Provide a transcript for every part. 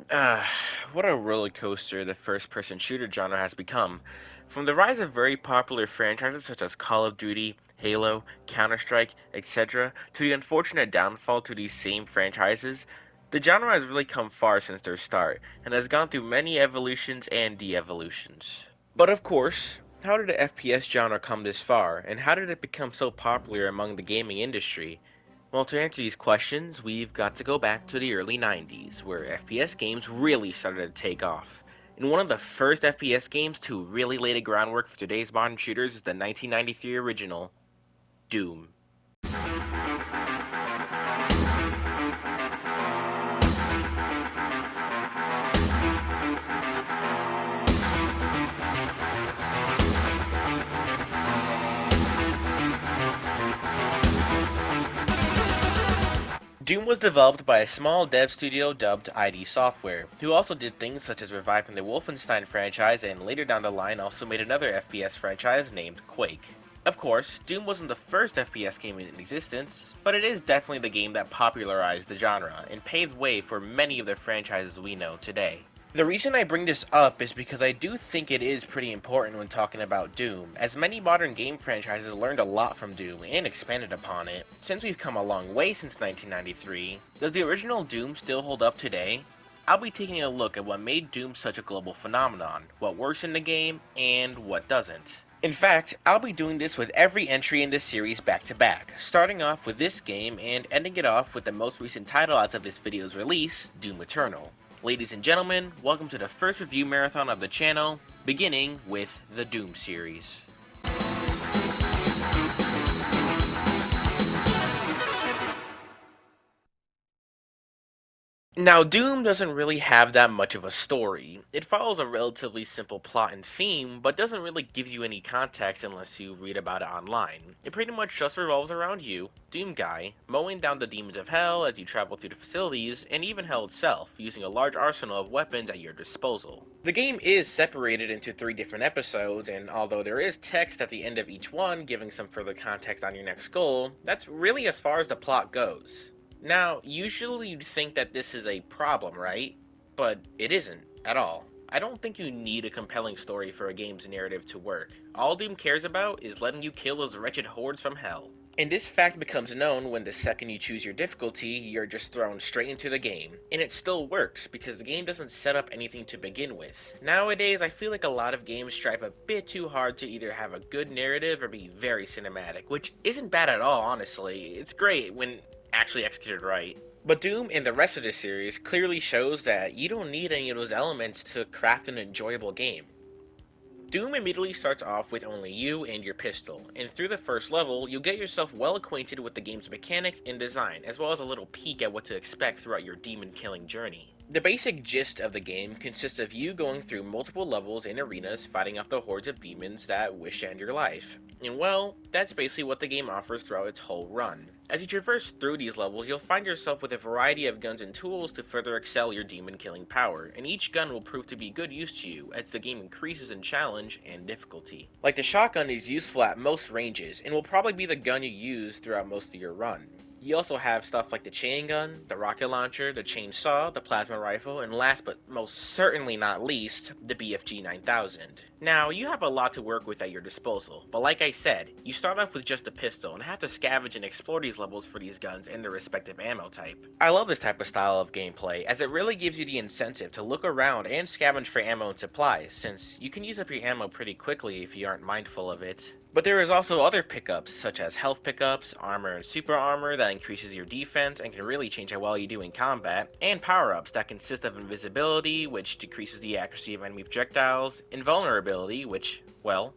Uh, what a roller coaster the first person shooter genre has become. From the rise of very popular franchises such as Call of Duty, Halo, Counter Strike, etc., to the unfortunate downfall to these same franchises, the genre has really come far since their start, and has gone through many evolutions and de evolutions. But of course, how did the FPS genre come this far, and how did it become so popular among the gaming industry? Well, to answer these questions, we've got to go back to the early 90s, where FPS games really started to take off. And one of the first FPS games to really lay the groundwork for today's modern shooters is the 1993 original, Doom. Doom was developed by a small dev studio dubbed ID Software, who also did things such as reviving the Wolfenstein franchise and later down the line also made another FPS franchise named Quake. Of course, Doom wasn't the first FPS game in existence, but it is definitely the game that popularized the genre and paved way for many of the franchises we know today. The reason I bring this up is because I do think it is pretty important when talking about Doom, as many modern game franchises learned a lot from Doom and expanded upon it. Since we've come a long way since 1993, does the original Doom still hold up today? I'll be taking a look at what made Doom such a global phenomenon, what works in the game, and what doesn't. In fact, I'll be doing this with every entry in this series back to back, starting off with this game and ending it off with the most recent title as of this video's release, Doom Eternal. Ladies and gentlemen, welcome to the first review marathon of the channel, beginning with the Doom series. Now, Doom doesn't really have that much of a story. It follows a relatively simple plot and theme, but doesn't really give you any context unless you read about it online. It pretty much just revolves around you, Doom Guy, mowing down the demons of hell as you travel through the facilities, and even hell itself, using a large arsenal of weapons at your disposal. The game is separated into 3 different episodes, and although there is text at the end of each one giving some further context on your next goal, that's really as far as the plot goes. Now, usually you'd think that this is a problem, right? But it isn't, at all. I don't think you need a compelling story for a game's narrative to work. All Doom cares about is letting you kill those wretched hordes from hell. And this fact becomes known when the second you choose your difficulty, you're just thrown straight into the game. And it still works, because the game doesn't set up anything to begin with. Nowadays, I feel like a lot of games strive a bit too hard to either have a good narrative or be very cinematic, which isn't bad at all, honestly. It's great when actually executed right. But Doom and the rest of the series clearly shows that you don't need any of those elements to craft an enjoyable game. Doom immediately starts off with only you and your pistol, and through the first level, you'll get yourself well acquainted with the game's mechanics and design, as well as a little peek at what to expect throughout your demon killing journey. The basic gist of the game consists of you going through multiple levels and arenas fighting off the hordes of demons that wish to end your life. And well, that's basically what the game offers throughout its whole run. As you traverse through these levels, you'll find yourself with a variety of guns and tools to further excel your demon killing power, and each gun will prove to be good use to you as the game increases in challenge and difficulty. Like the shotgun is useful at most ranges, and will probably be the gun you use throughout most of your run. You also have stuff like the chain gun, the rocket launcher, the chainsaw, the plasma rifle, and last but most certainly not least, the BFG 9000. Now, you have a lot to work with at your disposal, but like I said, you start off with just a pistol and have to scavenge and explore these levels for these guns and their respective ammo type. I love this type of style of gameplay, as it really gives you the incentive to look around and scavenge for ammo and supplies, since you can use up your ammo pretty quickly if you aren't mindful of it. But there is also other pickups, such as health pickups, armor and super armor that increases your defense and can really change how well you do in combat, and power-ups that consist of invisibility, which decreases the accuracy of enemy projectiles, invulnerability, which, well,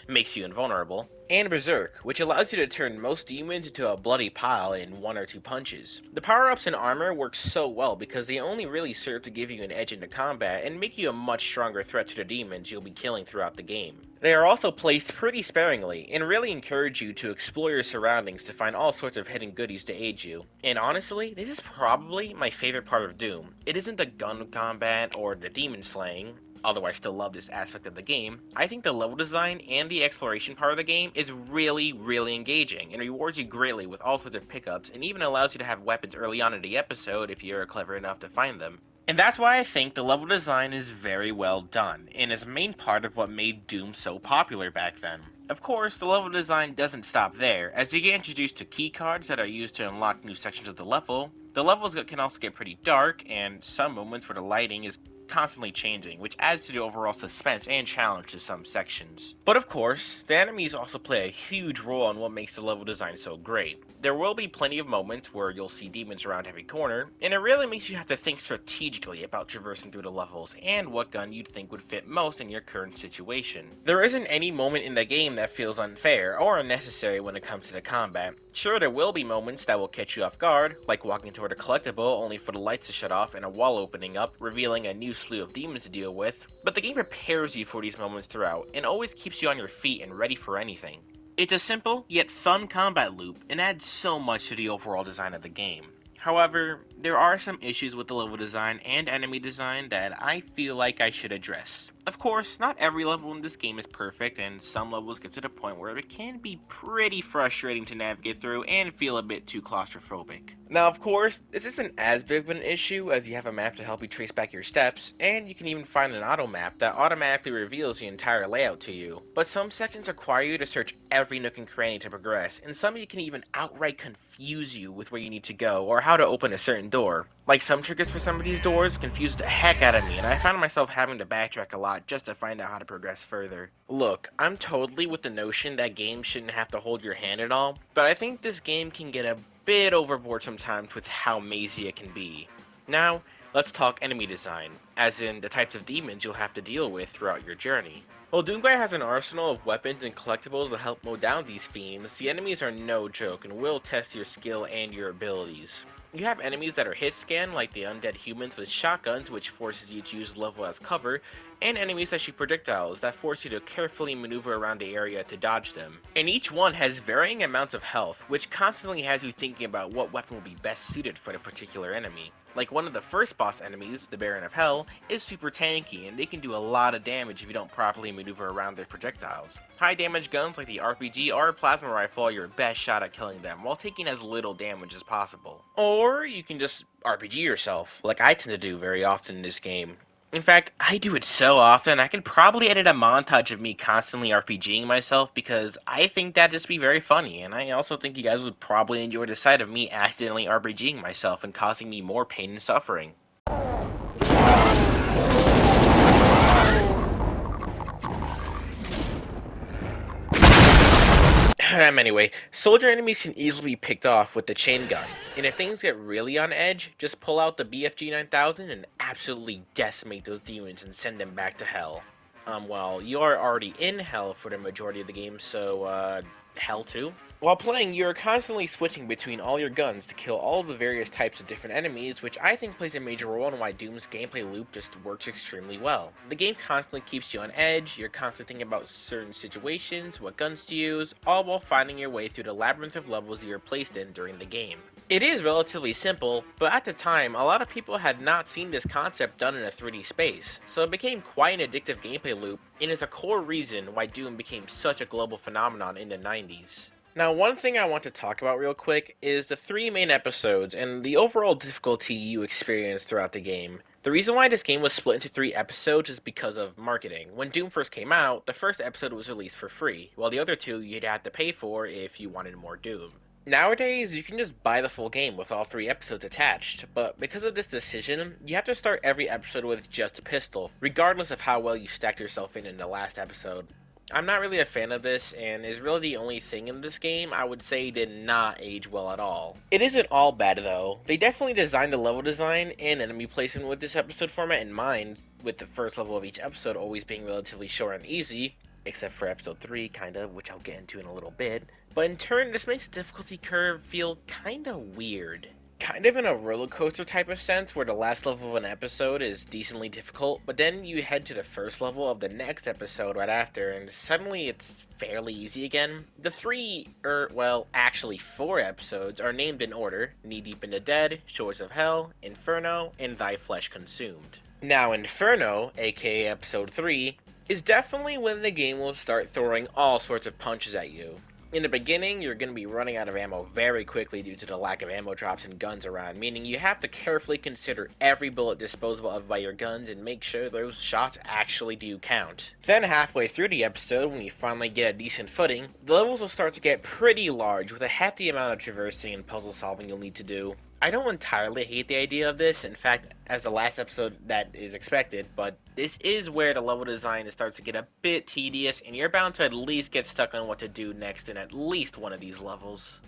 makes you invulnerable, and Berserk, which allows you to turn most demons into a bloody pile in 1 or 2 punches. The power-ups and armor work so well because they only really serve to give you an edge into combat and make you a much stronger threat to the demons you'll be killing throughout the game. They are also placed pretty sparingly, and really encourage you to explore your surroundings to find all sorts of hidden goodies to aid you. And honestly, this is probably my favorite part of Doom. It isn't the gun combat or the demon slaying, although I still love this aspect of the game, I think the level design and the exploration part of the game is really, really engaging and rewards you greatly with all sorts of pickups and even allows you to have weapons early on in the episode if you're clever enough to find them. And that's why I think the level design is very well done, and is a main part of what made Doom so popular back then. Of course, the level design doesn't stop there, as you get introduced to keycards that are used to unlock new sections of the level. The levels can also get pretty dark, and some moments where the lighting is constantly changing, which adds to the overall suspense and challenge to some sections. But of course, the enemies also play a huge role in what makes the level design so great. There will be plenty of moments where you'll see demons around every corner, and it really makes you have to think strategically about traversing through the levels and what gun you'd think would fit most in your current situation. There isn't any moment in the game that feels unfair or unnecessary when it comes to the combat. Sure, there will be moments that will catch you off guard, like walking toward a collectible only for the lights to shut off and a wall opening up, revealing a new slew of demons to deal with, but the game prepares you for these moments throughout, and always keeps you on your feet and ready for anything. It's a simple, yet fun combat loop, and adds so much to the overall design of the game. However, there are some issues with the level design and enemy design that I feel like I should address. Of course, not every level in this game is perfect, and some levels get to the point where it can be pretty frustrating to navigate through and feel a bit too claustrophobic. Now, of course, this isn't as big of an issue as you have a map to help you trace back your steps, and you can even find an auto map that automatically reveals the entire layout to you. But some sections require you to search every nook and cranny to progress, and some you can even outright confuse you with where you need to go or how to open a certain door. Like, some triggers for some of these doors confused the heck out of me, and I found myself having to backtrack a lot just to find out how to progress further. Look, I'm totally with the notion that games shouldn't have to hold your hand at all, but I think this game can get a bit overboard sometimes with how mazy it can be. Now, let's talk enemy design, as in the types of demons you'll have to deal with throughout your journey. While Doomguy has an arsenal of weapons and collectibles to help mow down these fiends, the enemies are no joke and will test your skill and your abilities. You have enemies that are hit scan, like the undead humans with shotguns, which forces you to use the level as cover, and enemies that shoot projectiles that force you to carefully maneuver around the area to dodge them. And each one has varying amounts of health, which constantly has you thinking about what weapon will be best suited for the particular enemy. Like, one of the first boss enemies, the Baron of Hell, is super tanky, and they can do a lot of damage if you don't properly maneuver around their projectiles. High damage guns like the RPG or Plasma Rifle are your best shot at killing them, while taking as little damage as possible. Or you can just RPG yourself, like I tend to do very often in this game. In fact, I do it so often, I could probably edit a montage of me constantly RPGing myself because I think that'd just be very funny, and I also think you guys would probably enjoy the sight of me accidentally RPGing myself and causing me more pain and suffering. Anyway, soldier enemies can easily be picked off with the chain gun, and if things get really on edge, just pull out the BFG 9000 and absolutely decimate those demons and send them back to hell. Well, you are already in hell for the majority of the game, so, hell too. While playing, you are constantly switching between all your guns to kill all of the various types of different enemies, which I think plays a major role in why Doom's gameplay loop just works extremely well. The game constantly keeps you on edge, you're constantly thinking about certain situations, what guns to use, all while finding your way through the labyrinth of levels you're placed in during the game. It is relatively simple, but at the time, a lot of people had not seen this concept done in a 3D space, so it became quite an addictive gameplay loop, and is a core reason why Doom became such a global phenomenon in the 90s. Now, one thing I want to talk about real quick is the three main episodes and the overall difficulty you experience throughout the game. The reason why this game was split into three episodes is because of marketing. When Doom first came out, the first episode was released for free, while the other two you'd have to pay for if you wanted more Doom. Nowadays, you can just buy the full game with all three episodes attached, but because of this decision, you have to start every episode with just a pistol, regardless of how well you stacked yourself in the last episode. I'm not really a fan of this, and is really the only thing in this game I would say did not age well at all. It isn't all bad though. They definitely designed the level design and enemy placement with this episode format in mind, with the first level of each episode always being relatively short and easy, except for episode 3, kinda, which I'll get into in a little bit. But in turn, this makes the difficulty curve feel kinda weird. Kind of in a roller coaster type of sense, where the last level of an episode is decently difficult, but then you head to the first level of the next episode right after, and suddenly it's fairly easy again. The actually four episodes are named in order: Knee Deep in the Dead, Shores of Hell, Inferno, and Thy Flesh Consumed. Now, Inferno, aka Episode 3, is definitely when the game will start throwing all sorts of punches at you. In the beginning, you're going to be running out of ammo very quickly due to the lack of ammo drops and guns around, meaning you have to carefully consider every bullet disposable of by your guns and make sure those shots actually do count. Then, halfway through the episode, when you finally get a decent footing, the levels will start to get pretty large with a hefty amount of traversing and puzzle solving you'll need to do. I don't entirely hate the idea of this, in fact, as the last episode that is expected, but this is where the level design starts to get a bit tedious, and you're bound to at least get stuck on what to do next in at least one of these levels.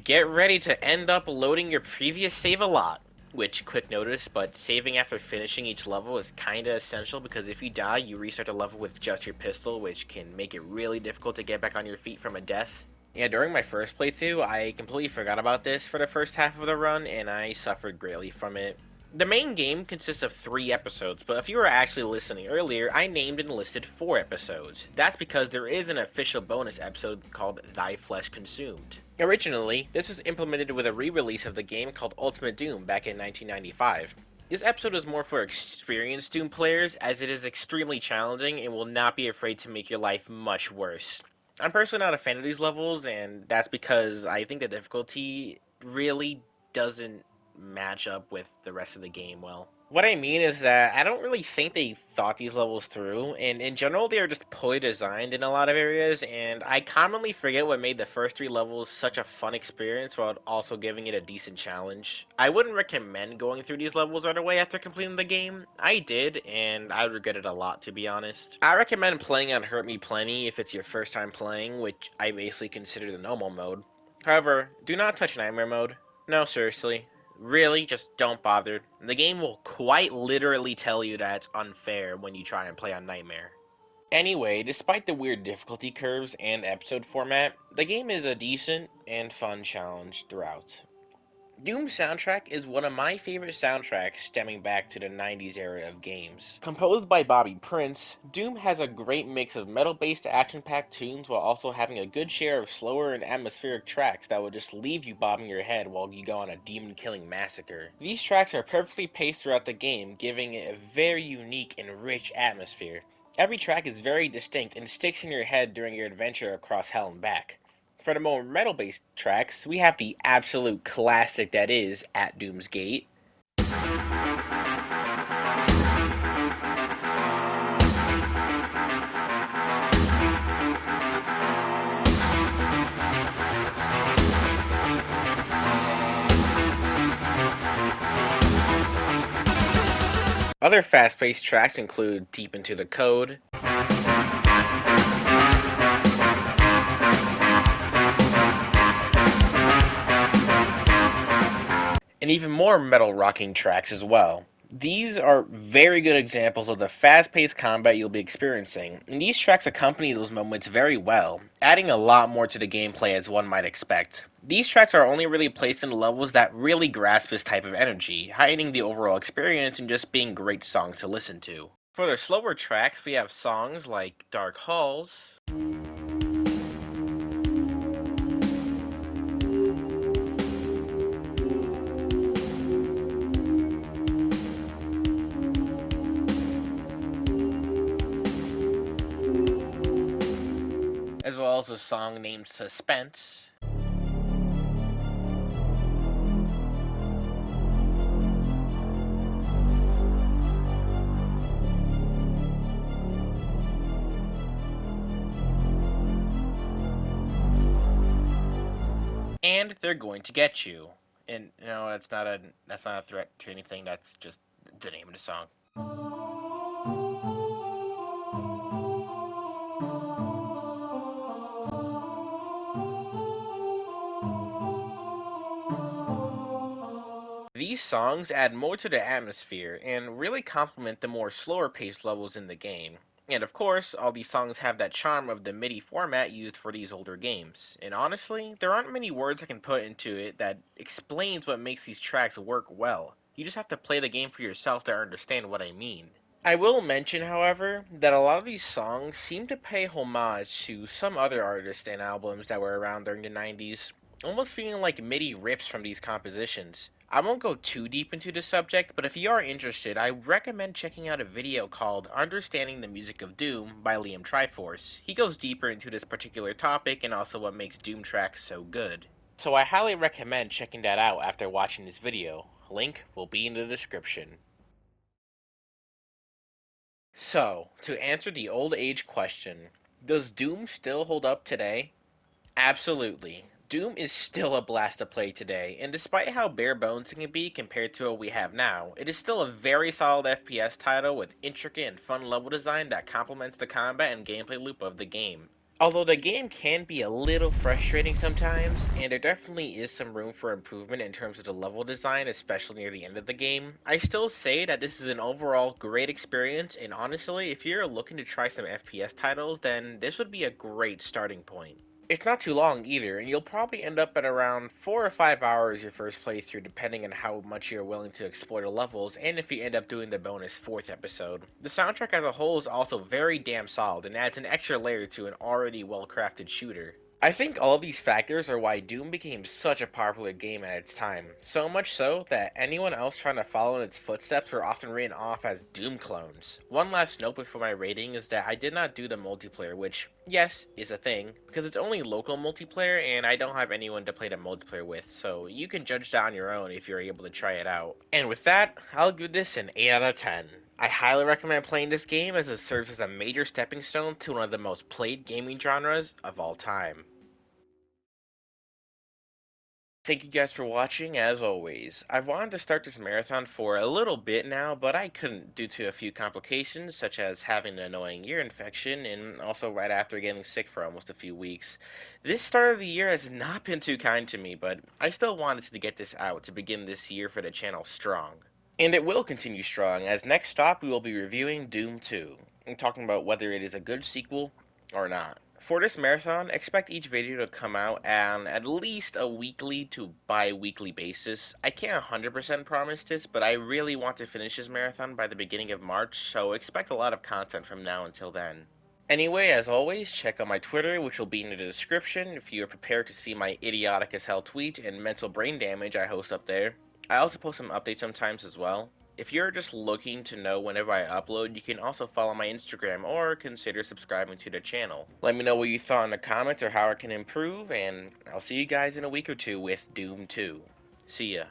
Get ready to end up loading your previous save a lot. Which, quick notice, but saving after finishing each level is kinda essential because if you die, you restart the level with just your pistol, which can make it really difficult to get back on your feet from a death. Yeah, during my first playthrough, I completely forgot about this for the first half of the run, and I suffered greatly from it. The main game consists of 3 episodes, but if you were actually listening earlier, I named and listed 4 episodes. That's because there is an official bonus episode called Thy Flesh Consumed. Originally, this was implemented with a re-release of the game called Ultimate Doom back in 1995. This episode is more for experienced Doom players, as it is extremely challenging and will not be afraid to make your life much worse. I'm personally not a fan of these levels, and that's because I think the difficulty really doesn't match up with the rest of the game well. What I mean is that I don't really think they thought these levels through, and in general, they are just poorly designed in a lot of areas, and I commonly forget what made the first 3 levels such a fun experience while also giving it a decent challenge. I wouldn't recommend going through these levels right away after completing the game. I did, and I regret it a lot, to be honest. I recommend playing on Hurt Me Plenty if it's your first time playing, which I basically consider the normal mode. However, do not touch Nightmare mode. No, seriously. Really, just don't bother. The game will quite literally tell you that it's unfair when you try and play on Nightmare. Anyway, despite the weird difficulty curves and episode format, the game is a decent and fun challenge throughout. Doom's soundtrack is one of my favorite soundtracks stemming back to the 90s era of games. Composed by Bobby Prince, Doom has a great mix of metal-based action-packed tunes while also having a good share of slower and atmospheric tracks that will just leave you bobbing your head while you go on a demon-killing massacre. These tracks are perfectly paced throughout the game, giving it a very unique and rich atmosphere. Every track is very distinct and sticks in your head during your adventure across hell and back. For the more metal-based tracks, we have the absolute classic that is At Doom's Gate. Other fast-paced tracks include Deep Into the Code, and even more metal rocking tracks as well. These are very good examples of the fast-paced combat you'll be experiencing, and these tracks accompany those moments very well, adding a lot more to the gameplay as one might expect. These tracks are only really placed in levels that really grasp this type of energy, heightening the overall experience and just being great songs to listen to. For the slower tracks, we have songs like Dark Halls, as well as a song named Suspense. And They're Going to Get You. And no, that's not a threat to anything. That's just the name of the song. These songs add more to the atmosphere and really complement the more slower paced levels in the game. And of course, all these songs have that charm of the MIDI format used for these older games. And honestly, there aren't many words I can put into it that explains what makes these tracks work well. You just have to play the game for yourself to understand what I mean. I will mention, however, that a lot of these songs seem to pay homage to some other artists and albums that were around during the 90s, almost feeling like MIDI rips from these compositions. I won't go too deep into the subject, but if you are interested, I recommend checking out a video called Understanding the Music of Doom by Liam Triforce. He goes deeper into this particular topic and also what makes Doom tracks so good. So I highly recommend checking that out after watching this video. Link will be in the description. So, to answer the old age question, does Doom still hold up today? Absolutely. Doom is still a blast to play today, and despite how bare bones it can be compared to what we have now, it is still a very solid FPS title with intricate and fun level design that complements the combat and gameplay loop of the game. Although the game can be a little frustrating sometimes, and there definitely is some room for improvement in terms of the level design, especially near the end of the game, I still say that this is an overall great experience, and honestly, if you're looking to try some FPS titles, then this would be a great starting point. It's not too long either, and you'll probably end up at around 4 or 5 hours your first playthrough, depending on how much you're willing to explore the levels, and if you end up doing the bonus 4th episode. The soundtrack as a whole is also very damn solid, and adds an extra layer to an already well-crafted shooter. I think all of these factors are why Doom became such a popular game at its time, so much so that anyone else trying to follow in its footsteps were often written off as Doom clones. One last note before my rating is that I did not do the multiplayer, which, yes, is a thing, because it's only local multiplayer and I don't have anyone to play the multiplayer with, so you can judge that on your own if you're able to try it out. And with that, I'll give this an 8 out of 10. I highly recommend playing this game as it serves as a major stepping stone to one of the most played gaming genres of all time. Thank you guys for watching, as always. I've wanted to start this marathon for a little bit now, but I couldn't due to a few complications, such as having an annoying ear infection, and also right after getting sick for almost a few weeks. This start of the year has not been too kind to me, but I still wanted to get this out to begin this year for the channel strong. And it will continue strong, as next stop we will be reviewing Doom 2, and talking about whether it is a good sequel or not. For this marathon, expect each video to come out on at least a weekly to bi-weekly basis. I can't 100% promise this, but I really want to finish this marathon by the beginning of March, so expect a lot of content from now until then. Anyway, as always, check out my Twitter, which will be in the description if you are prepared to see my idiotic as hell tweet and mental brain damage I host up there. I also post some updates sometimes as well. If you're just looking to know whenever I upload, you can also follow my Instagram or consider subscribing to the channel. Let me know what you thought in the comments or how I can improve, and I'll see you guys in a week or two with Doom 2. See ya.